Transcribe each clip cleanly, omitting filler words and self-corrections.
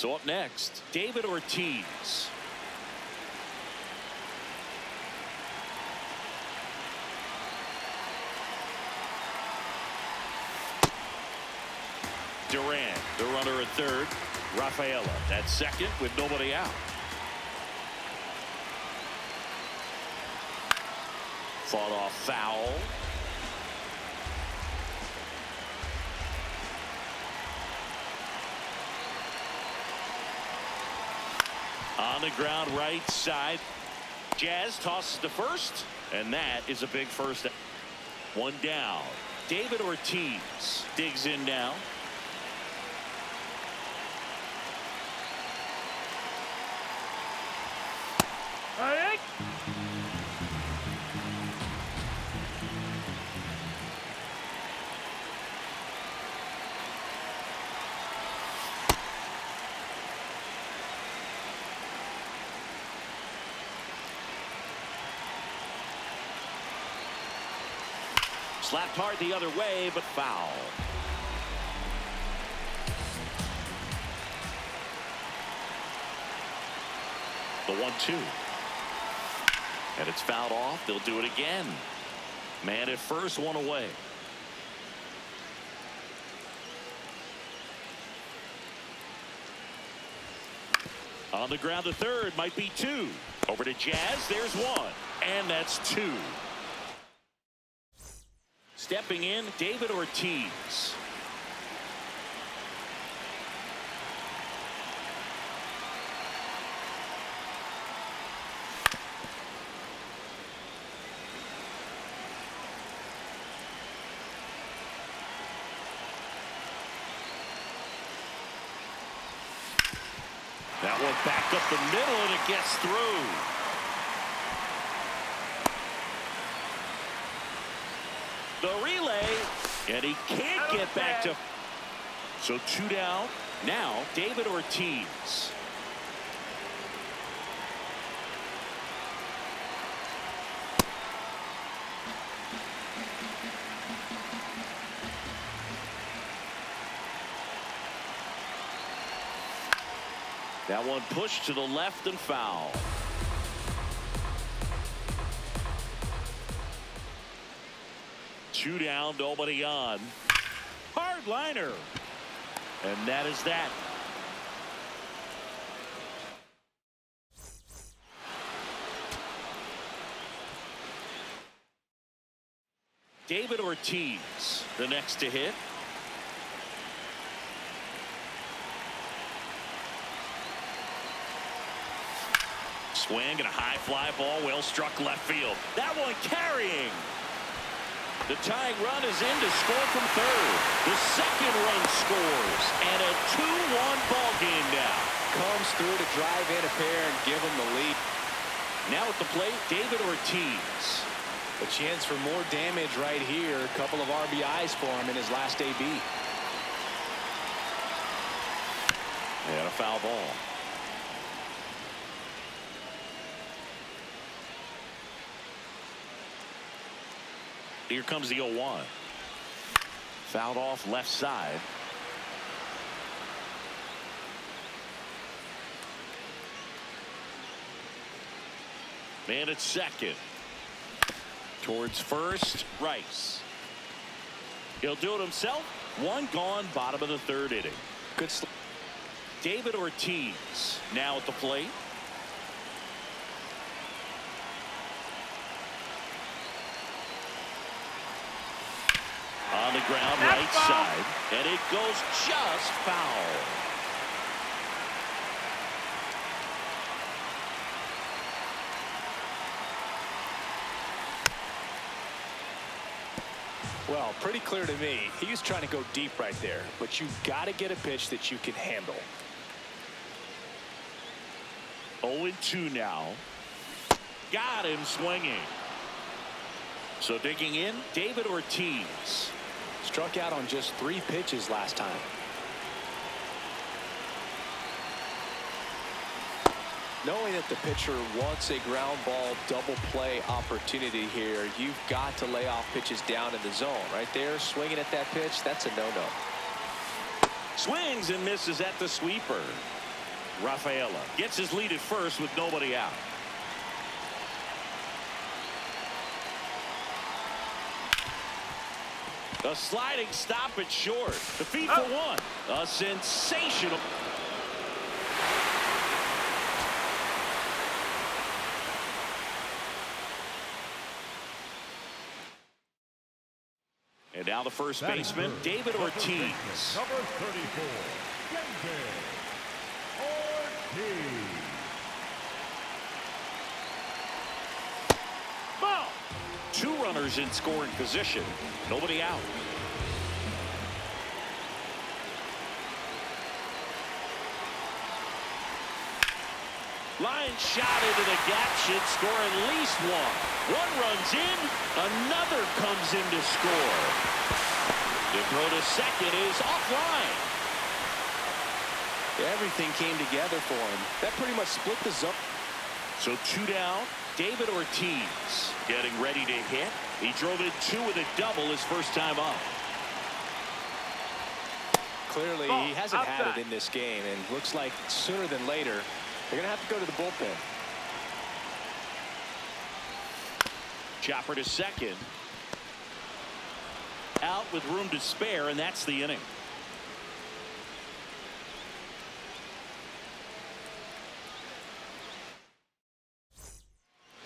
So up next, David Ortiz. Durant, the runner at third. Rafaela at second with nobody out. Fought off foul. On the ground right side. Jazz tosses to first, and that is a big first. One down. David Ortiz digs in now. All right. Slapped hard the other way, but foul. The 1-2. And it's fouled off. They'll do it again. Man at first, one away. On the ground to third, might be two. Over to Jazz, there's one. And that's two. Stepping in, David Ortiz. That one back up the middle, and it gets through. The relay, and he can't get back to. So two down. Now David Ortiz. That one pushed to the left and foul. Two down, nobody on. Hard liner. And that is that. David Ortiz, the next to hit. Swing and a high fly ball, well struck left field. That one carrying. The tying run is in to score from third. The second run scores, and a 2-1 ball game now. Comes through to drive in a pair and give him the lead. Now at the plate, David Ortiz. A chance for more damage right here. A couple of RBIs for him in his last AB. And a foul ball. Here comes the 0-1. Fouled off left side. Man at second. Towards first, Rice. He'll do it himself. One gone, bottom of the third inning. Good. David Ortiz now at the plate. On the ground right side, and it goes just foul. Well, pretty clear to me. He was trying to go deep right there, but you've got to get a pitch that you can handle. 0-2 now. Got him swinging. So digging in, David Ortiz. Struck out on just 3 pitches last time. Knowing that the pitcher wants a ground ball double play opportunity here, you've got to lay off pitches down in the zone. Right there, swinging at that pitch, that's a no-no. Swings and misses at the sweeper. Rafaela gets his lead at first with nobody out. A sliding stop at short. The feed for one. A sensational. And now the first baseman, David Ortiz. Number 34, David Ortiz. Ball. Two runners in scoring position. Nobody out. Line shot into the gap should score at least one. One runs in, another comes in to score. The throw to second is offline. Everything came together for him. That pretty much split the zone. So two down. David Ortiz getting ready to hit. He drove it two with a double his first time up. Clearly, he hasn't had it in this game, and looks like sooner than later they're going to have to go to the bullpen. Chopper to second. Out with room to spare, and that's the inning.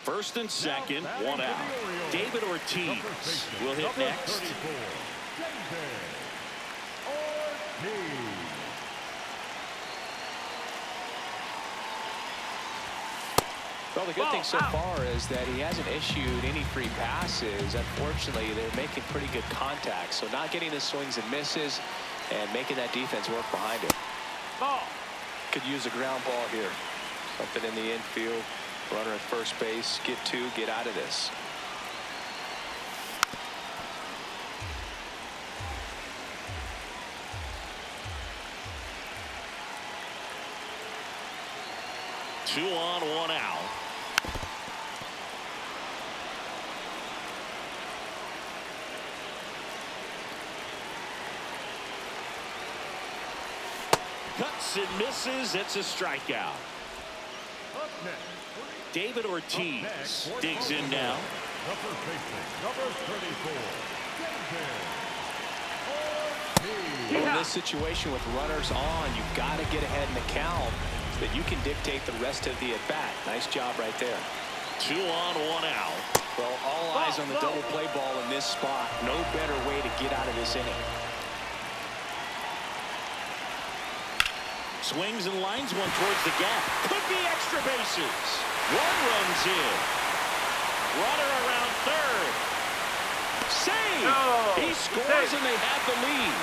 First and second, one out. David Ortiz will hit next. Well, the good thing so far is that he hasn't issued any free passes. Unfortunately, they're making pretty good contact, so not getting the swings and misses and making that defense work behind it. Could use a ground ball here. Something in the infield. Runner at first base. Get two. Get out of this. Two on, one out. Cuts and misses. It's a strikeout. David Ortiz digs in now. Number 34, Well, in this situation with runners on, you've got to get ahead in the count so that you can dictate the rest of the at-bat. Nice job right there. Two on, one out. Well, all eyes on the double play ball in this spot. No better way to get out of this inning. Swings and lines one towards the gap. Could be extra bases. One runs in. Runner around third. Save! He scores and they have the lead.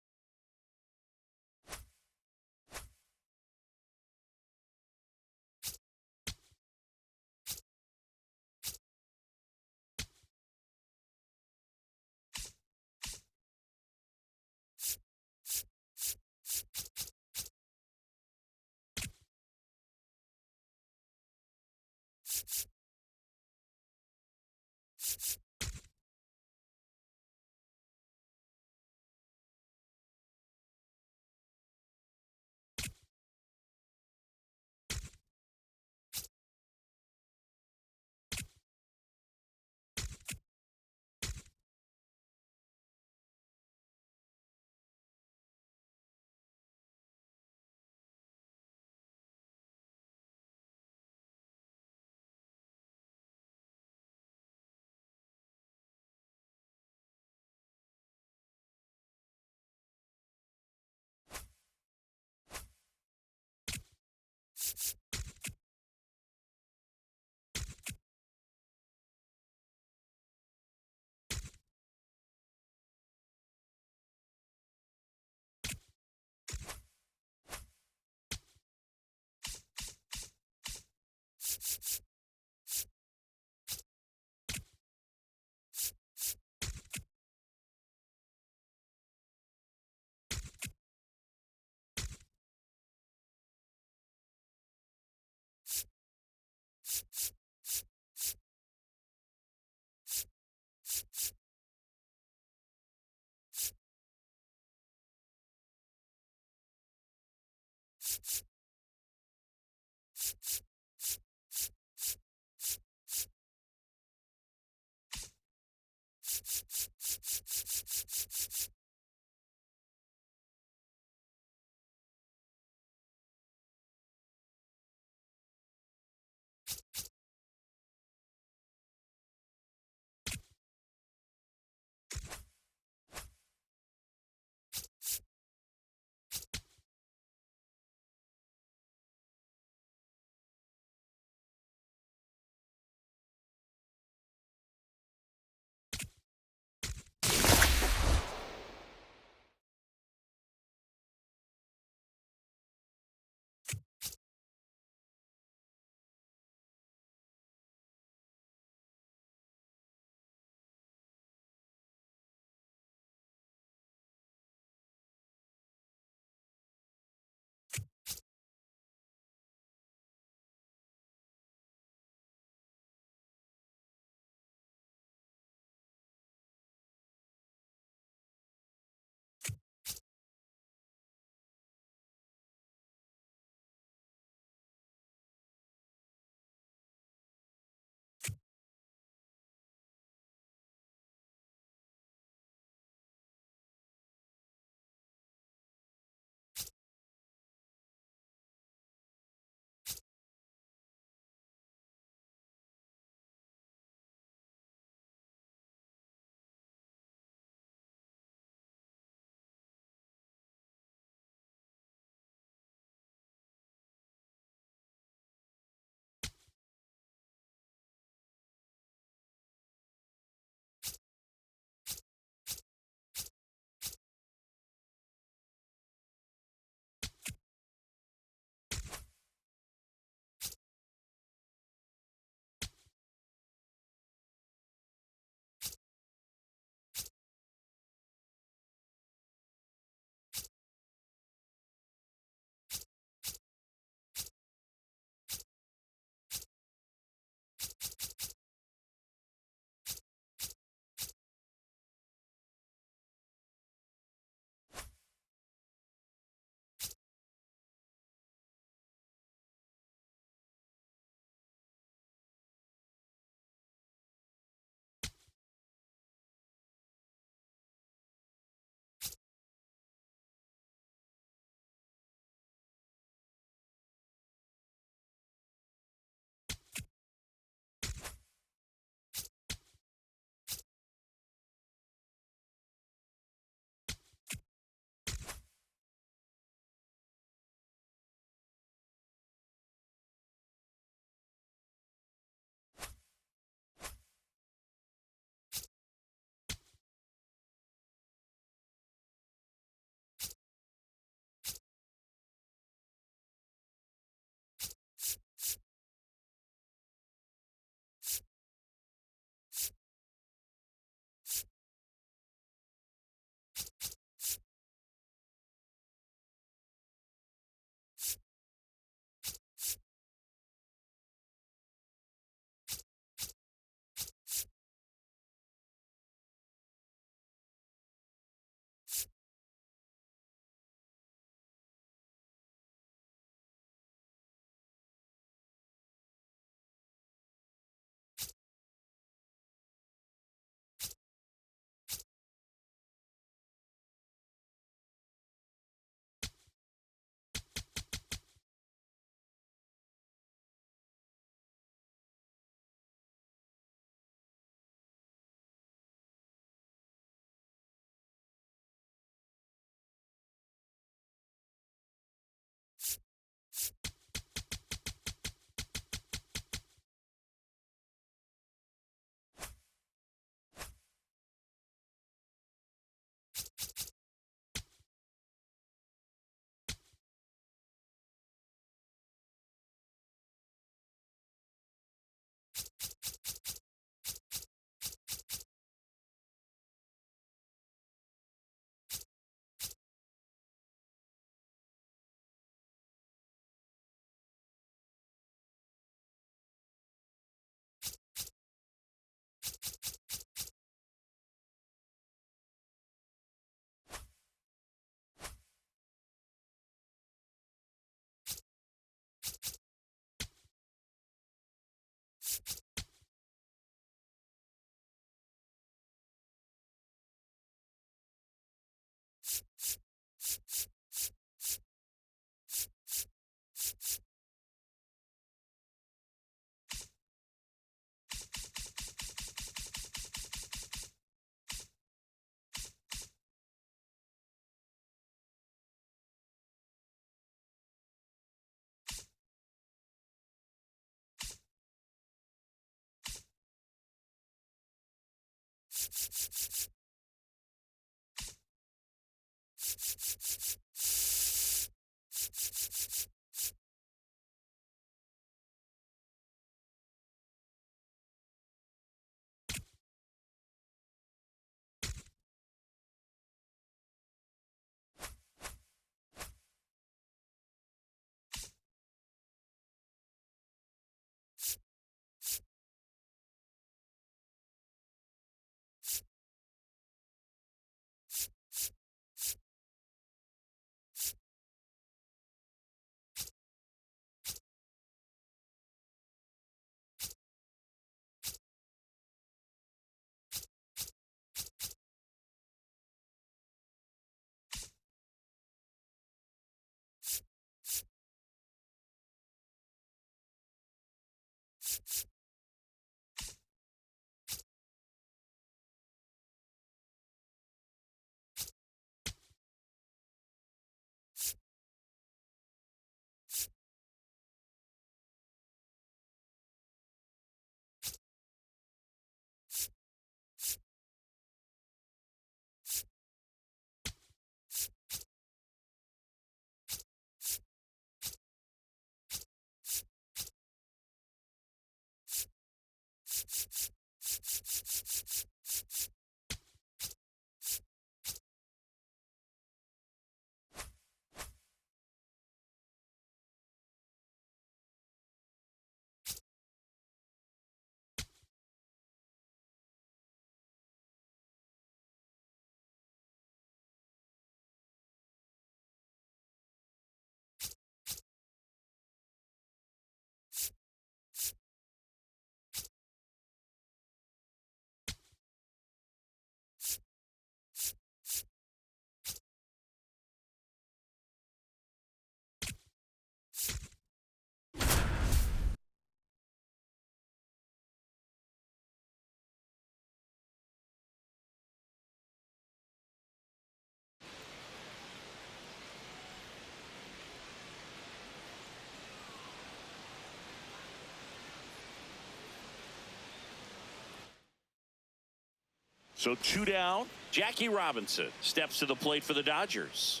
So 2 down. Jackie Robinson steps to the plate for the Dodgers.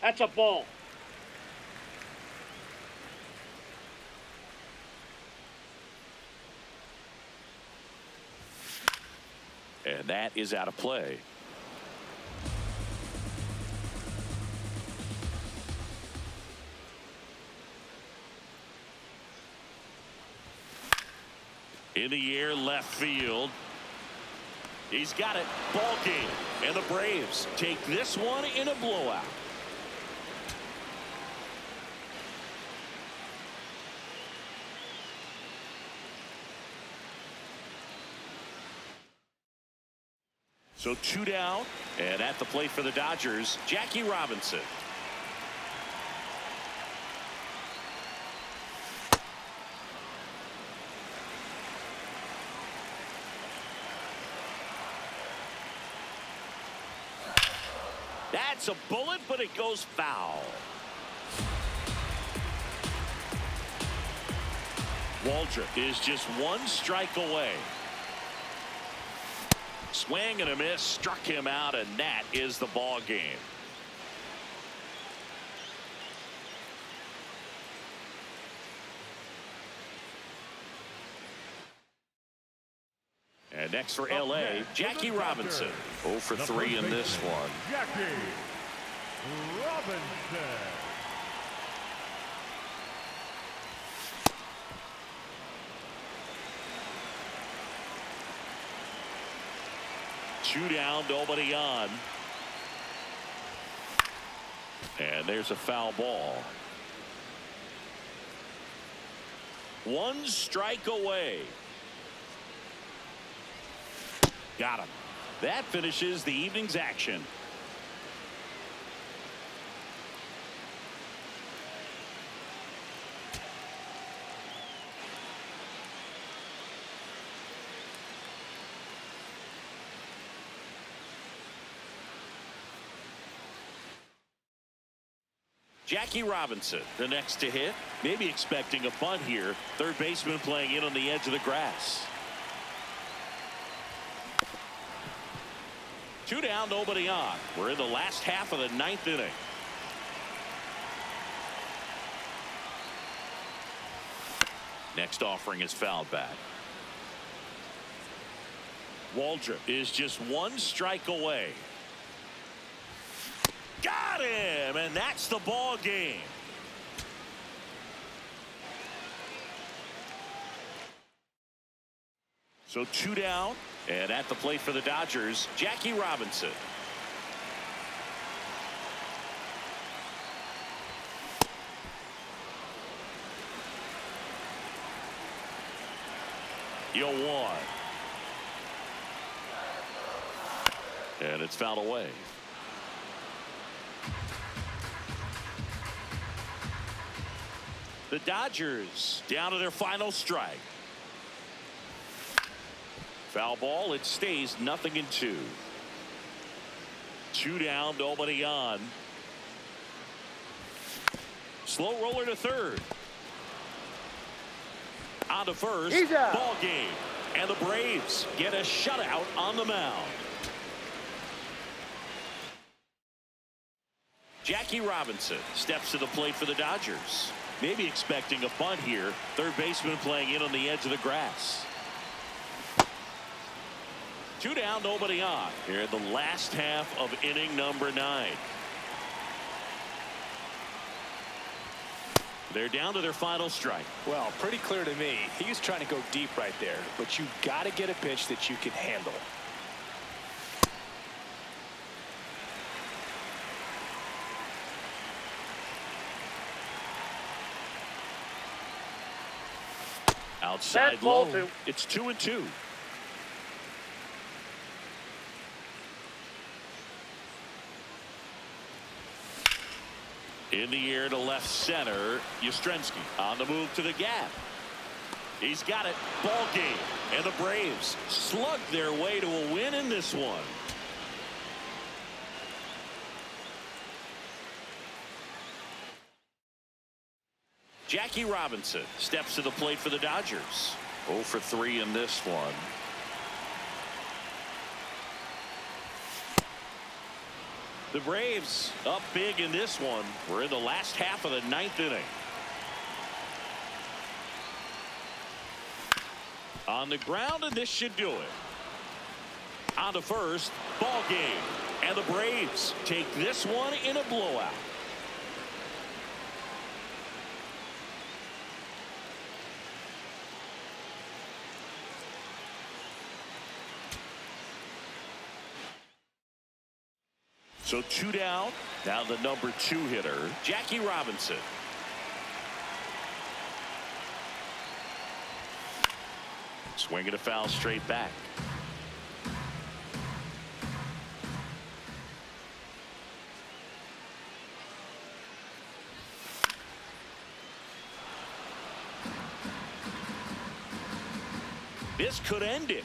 That's a ball. And that is out of play. In the air, left field. He's got it. Ball game. And the Braves take this one in a blowout. So 2 down. And at the plate for the Dodgers, Jackie Robinson. That's a bullet, but it goes foul. Waldrop is just 1 strike away. Swing and a miss, struck him out, and that is the ball game. And next for LA, Jackie Robinson. 0 for 3 in this one. Jackie Robinson. Two down, nobody on. And there's a foul ball. 1 strike away. Got him. That finishes the evening's action. Jackie Robinson, the next to hit. Maybe expecting a bunt here. Third baseman playing in on the edge of the grass. 2 down, nobody on. We're in the last half of the 9th inning. Next offering is fouled back. Waldrop is just 1 strike away. Got him, and that's the ball game. So 2 down, and at the plate for the Dodgers, Jackie Robinson. You'll one. And it's fouled away. The Dodgers down to their final strike. Foul ball. It stays 0-2. 2 down, nobody on. Slow roller to third. On to first. Ball game. And the Braves get a shutout on the mound. Jackie Robinson steps to the plate for the Dodgers. Maybe expecting a bunt here. Third baseman playing in on the edge of the grass. 2 down, nobody on. Here in the last half of inning number 9. They're down to their final strike. Well, pretty clear to me. He's trying to go deep right there, but you've got to get a pitch that you can handle. Outside low. It's 2-2. In the air to left center, Yastrzemski on the move to the gap. He's got it. Ball game. And the Braves slug their way to a win in this one. Jackie Robinson steps to the plate for the Dodgers. 0 for 3 in this one. The Braves up big in this one. We're in the last half of the 9th inning. On the ground, and this should do it. On to first, ball game. And the Braves take this one in a blowout. So 2 down. Now the number 2 hitter, Jackie Robinson. Swinging a foul straight back. This could end it.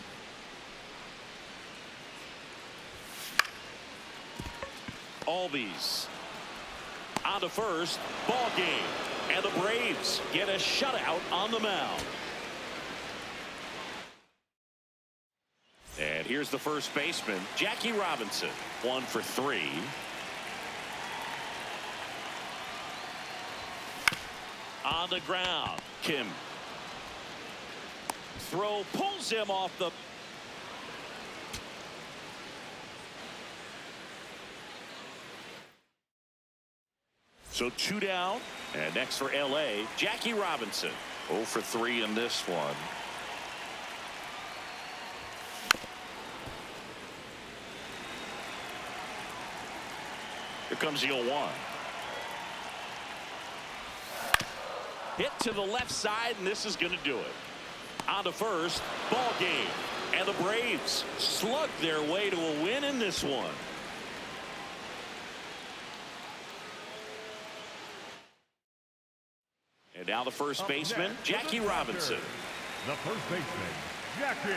Albies on to first, ball game, and the Braves get a shutout on the mound. And here's the first baseman, Jackie Robinson, 1 for 3. On the ground, Kim. Throw pulls him off the. So 2 down, and next for LA, Jackie Robinson, 0 for 3 in this one. Here comes the 0-1. Hit to the left side, and this is going to do it. On to first, ball game, and the Braves slug their way to a win in this one. And now the first baseman, Jackie Robinson. The first baseman, Jackie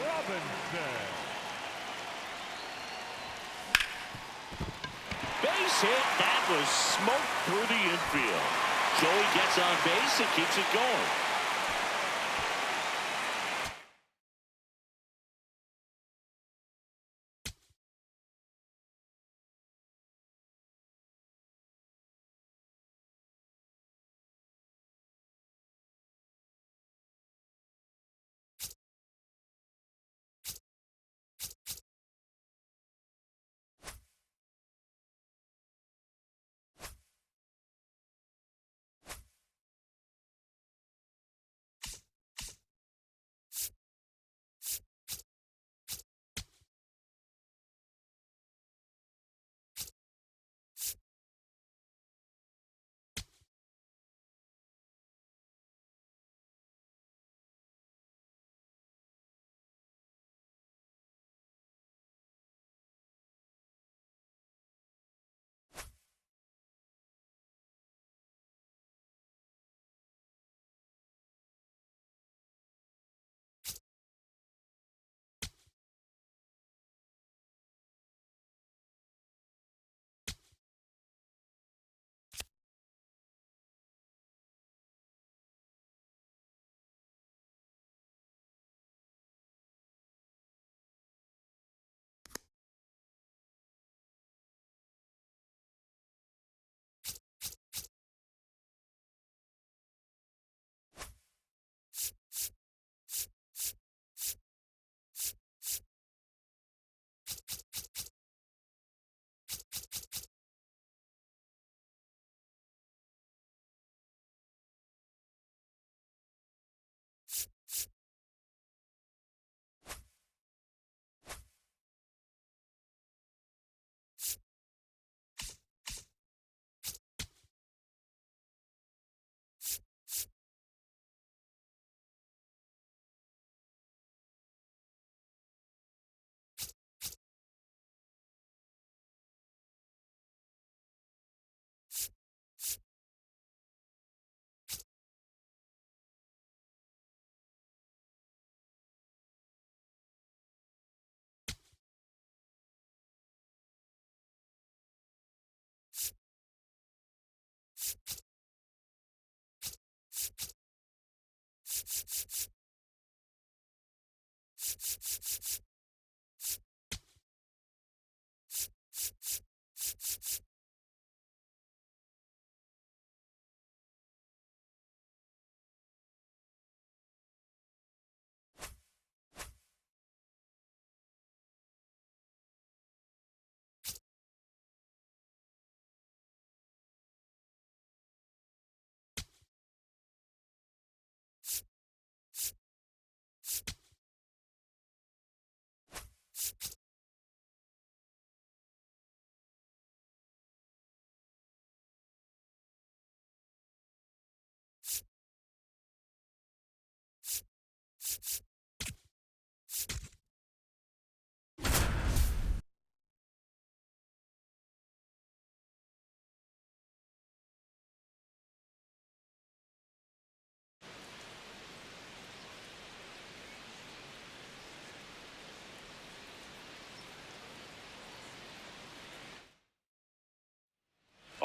Robinson. Base hit. That was smoked through the infield. Joey gets on base and keeps it going.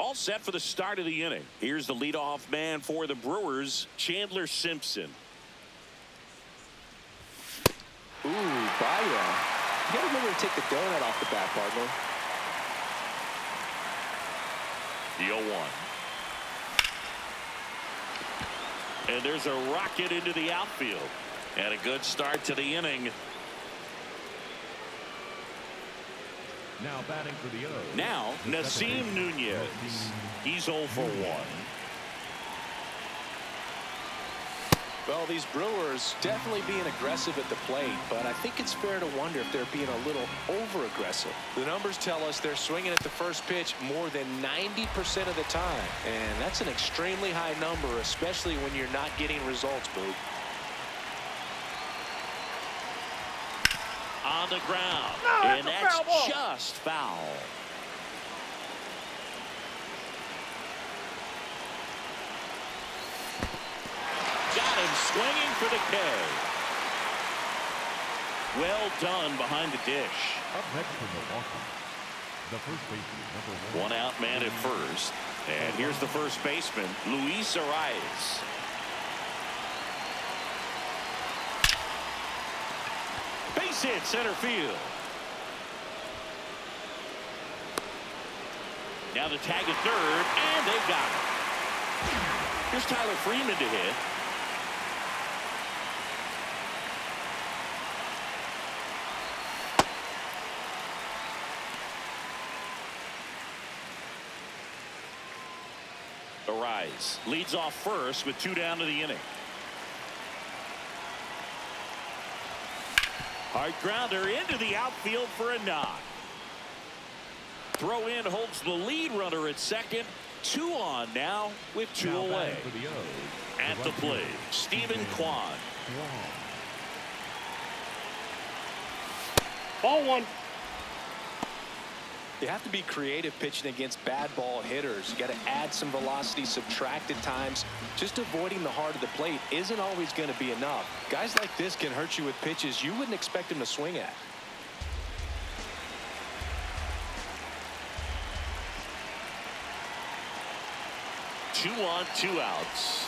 All set for the start of the inning. Here's the leadoff man for the Brewers, Chandler Simpson. Ooh, Baya. You got to remember to take the donut off the bat, partner. The 0-1. And there's a rocket into the outfield. And a good start to the inning. Now batting for the O's. Now, Nasim Nunez. He's 0 for 1. Well, these Brewers definitely being aggressive at the plate, but I think it's fair to wonder if they're being a little over-aggressive. The numbers tell us they're swinging at the first pitch more than 90% of the time, and that's an extremely high number, especially when you're not getting results, Boog. On the ground, and that's just foul. Got him swinging for the K. Well done behind the dish. Up next for Milwaukee, the first baseman, number 1. One out man at first. And here's the first baseman, Luis Arias. Base hit center field. Now the tag at third, and they got it. Here's Tyler Freeman to hit. Arise leads off first with 2 down to the inning. Hard grounder into the outfield for a knock. Throw in holds the lead runner at second. 2 on now with 2 away. For the O's, At the plate, Stephen Kwan. Ball 1. You have to be creative pitching against bad ball hitters. You got to add some velocity, subtract at times. Just avoiding the heart of the plate isn't always going to be enough. Guys like this can hurt you with pitches you wouldn't expect them to swing at. Two on, 2 outs.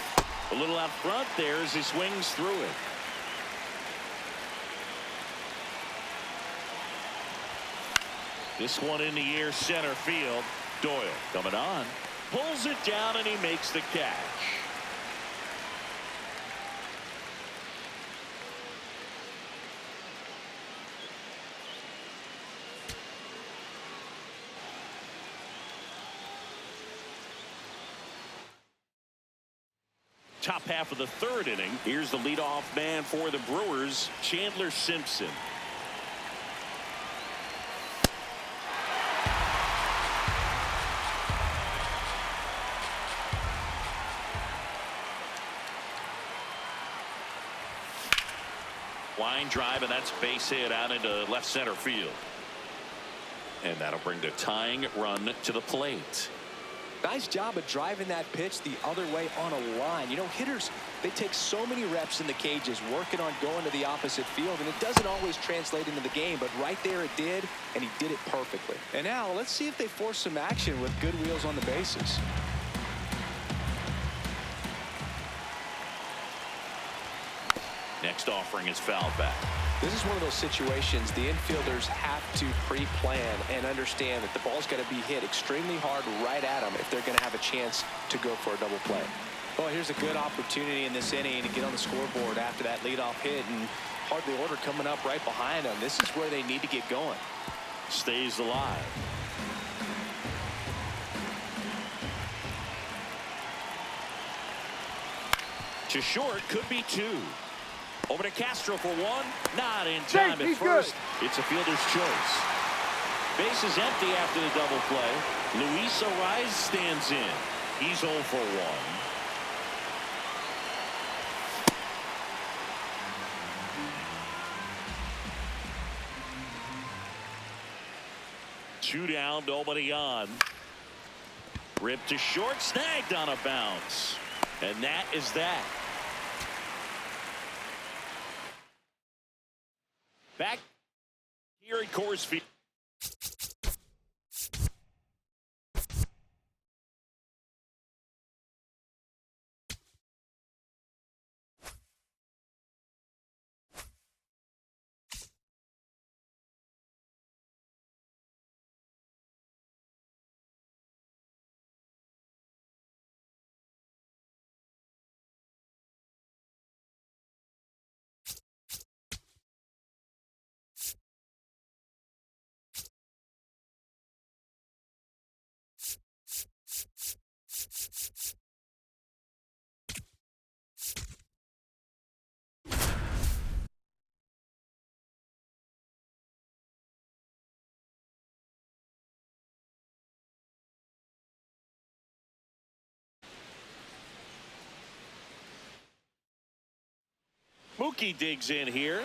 A little out front there as he swings through it. This one in the air center field. Doyle coming on. Pulls it down and he makes the catch. Top half of the 3rd inning. Here's the leadoff man for the Brewers, Chandler Simpson. Line drive, and that's base hit out into left center field. And that'll bring the tying run to the plate. Nice job of driving that pitch the other way on a line. You know, hitters, they take so many reps in the cages working on going to the opposite field, and it doesn't always translate into the game, but right there it did, and he did it perfectly. And now let's see if they force some action with good wheels on the bases. Next offering is fouled back. This is one of those situations the infielders have to pre-plan and understand that the ball's got to be hit extremely hard right at them if they're going to have a chance to go for a double play. Well, here's a good opportunity in this inning to get on the scoreboard after that leadoff hit, and hardly order coming up right behind them. This is where they need to get going. Stays alive. To short, could be 2. Over to Castro for 1. Not in time at first. It's a fielder's choice. Base is empty after the double play. Luis Arias stands in. He's 0 for 1. Two down, nobody on. Ripped to short, snagged on a bounce. And that is that. Back here at Coors Field. Mookie digs in here.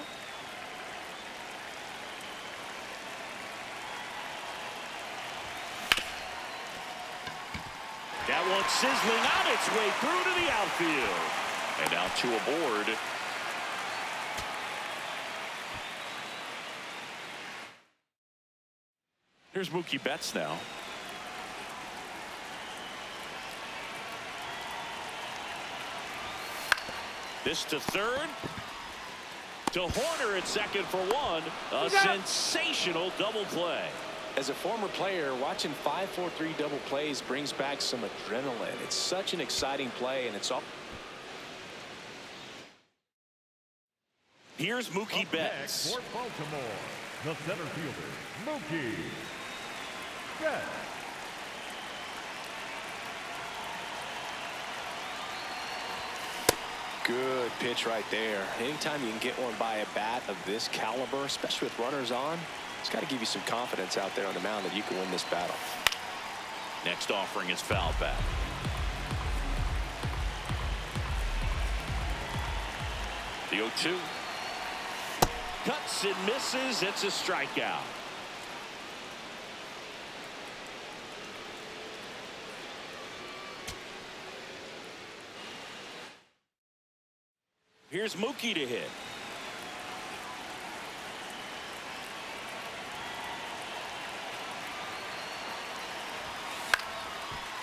That one sizzling on its way through to the outfield. And now two aboard. Here's Mookie Betts now. This to third. To Horner at second for one. A sensational double play. As a former player, watching 5-4-3 double plays brings back some adrenaline. It's such an exciting play, and it's all. Here's Mookie Up Betts. next for Baltimore, the center fielder, Mookie Betts. Good pitch right there. Anytime you can get one by a bat of this caliber, especially with runners on, it's got to give you some confidence out there on the mound that you can win this battle. Next offering is foul back. The 0-2. Cuts and misses. It's a strikeout. Here's Mookie to hit.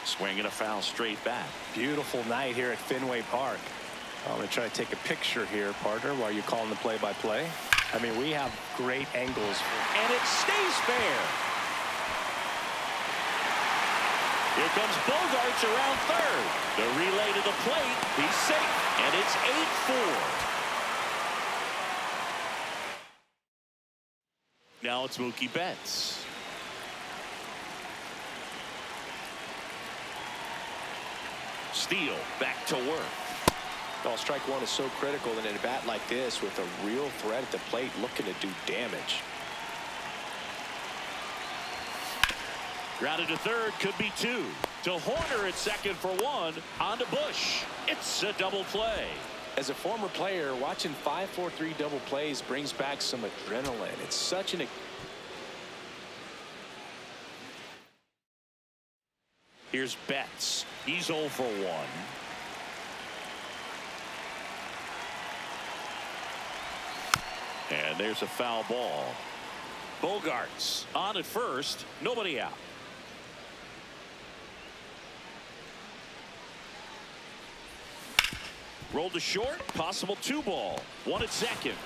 Swinging a foul straight back. Beautiful night here at Fenway Park. I'm going to try to take a picture here, partner, while you're calling the play-by-play. I mean, we have great angles. And it stays fair. Here comes Bogarts around third. The relay to the plate. He's safe. And it's 8-4. Now it's Mookie Betts. Steele back to work. Well, strike one is so critical in a bat like this with a real threat at the plate looking to do damage. Grounded to third, could be two. To Horner at second for one. On to Bush. It's a double play. As a former player, watching 5-4-3 double plays brings back some adrenaline. It's such an. Here's Betts. He's 0 for 1. And there's a foul ball. Bogarts on at first. Nobody out. Rolled to short. Possible 2-ball. 1 at second.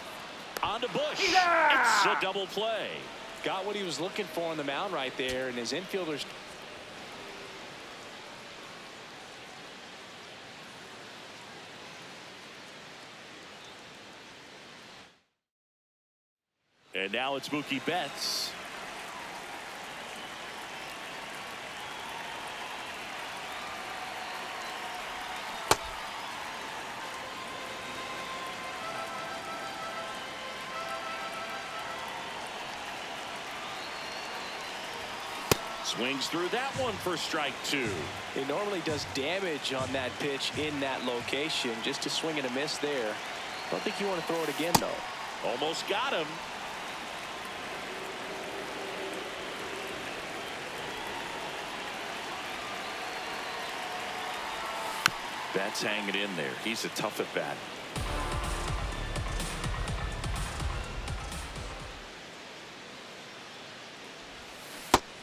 On to Bush. It's a double play. Got what he was looking for on the mound right there, and his infielders. And now it's Mookie Betts. Swings through that one for strike 2. He normally does damage on that pitch in that location. Just a swing and a miss there. Don't think you want to throw it again, though. Almost got him. Betts hanging in there. He's a tough at bat.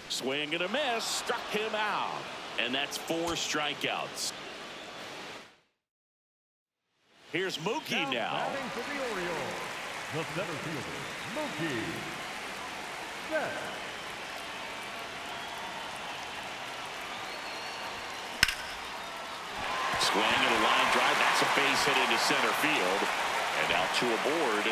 Swing and a miss. Struck him out. And that's 4 strikeouts. Here's Mookie now. Batting for the Orioles, the center fielder, Mookie Betts. Swing and a line drive. That's a base hit into center field. And now 2 aboard.